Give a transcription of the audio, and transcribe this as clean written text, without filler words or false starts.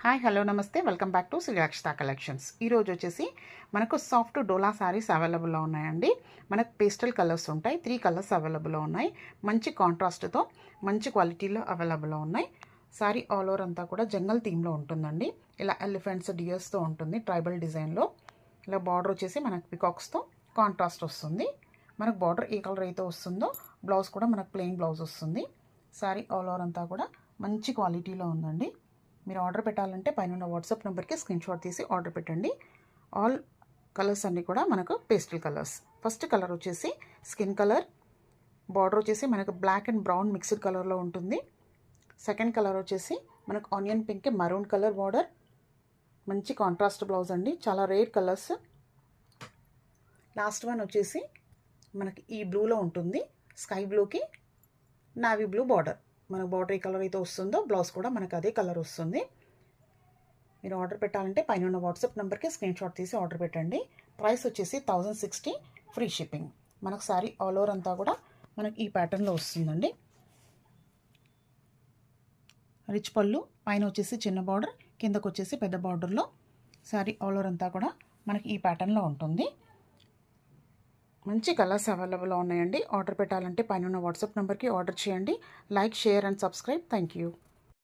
Hi hello నమస్తే welcome back to శ్రీరక్షిత collections. ఈరోజు వచ్చేసి మనకు సాఫ్ట్ డోలా శారీస్ అవైలబుల్లో ఉన్నాయండి. మనకు పేస్టల్ కలర్స్ ఉంటాయి, 3 కలర్స్ అవైలబుల్లో ఉన్నాయి. మంచి కాంట్రాస్ట్తో మంచి క్వాలిటీలో అవైలబుల్లో ఉన్నాయి. శారీ ఆల్ ఓవర్ అంతా కూడా జంగల్ థీమ్లో ఉంటుందండి. ఇలా ఎలిఫెంట్స్ డియర్స్తో ఉంటుంది, ట్రైబల్ డిజైన్లో. ఇలా బార్డర్ వచ్చేసి మనకు పికాక్స్తో కాంట్రాస్ట్ వస్తుంది. మనకు బార్డర్ ఏ కలర్ అయితే వస్తుందో బ్లౌజ్ కూడా మనకు ప్లెయిన్ బ్లౌజ్ వస్తుంది. శారీ ఆల్ ఓవర్ అంతా కూడా మంచి క్వాలిటీలో ఉందండి. మీరు ఆర్డర్ పెట్టాలంటే పైన వాట్సాప్ నెంబర్కి స్క్రీన్ షాట్ తీసి ఆర్డర్ పెట్టండి. ఆల్ కలర్స్ అన్నీ కూడా మనకు పేస్టల్ కలర్స్. ఫస్ట్ కలర్ వచ్చేసి స్కిన్ కలర్, బార్డర్ వచ్చేసి మనకు బ్లాక్ అండ్ బ్రౌన్ మిక్స్డ్ కలర్లో ఉంటుంది. సెకండ్ కలర్ వచ్చేసి మనకు onion pink maroon colour border, మంచి కాంట్రాస్ట్ బ్లౌజ్ అండి, చాలా రేర్ కలర్స్. లాస్ట్ వన్ వచ్చేసి మనకి ఈ బ్లూలో ఉంటుంది, స్కై బ్లూకి నావీ బ్లూ బార్డర్. మనకు బార్డర్ ఏ కలర్ అయితే వస్తుందో బ్లౌజ్ కూడా మనకు అదే కలర్ వస్తుంది. మీరు ఆర్డర్ పెట్టాలంటే పైన ఉన్న వాట్సాప్ నెంబర్కి స్క్రీన్ షాట్ తీసి ఆర్డర్ పెట్టండి. ప్రైస్ వచ్చేసి 1060, ఫ్రీ షిప్పింగ్. మనకు శారీ ఆల్ ఓవర్ అంతా కూడా మనకి ఈ ప్యాటర్న్లో వస్తుందండి. రిచ్ పళ్ళు, పైన వచ్చేసి చిన్న బార్డర్, కిందకు వచ్చేసి పెద్ద బార్డర్లో శారీ ఆల్ ఓవర్ అంతా కూడా మనకి ఈ ప్యాటర్న్లో ఉంటుంది. మంచి కలర్స్ అవైలబుల్లో ఉన్నాయండి. ఆర్డర్ పెట్టాలంటే పైన ఉన్న వాట్సాప్ నెంబర్కి ఆర్డర్ చేయండి. Like, share and subscribe. Thank you.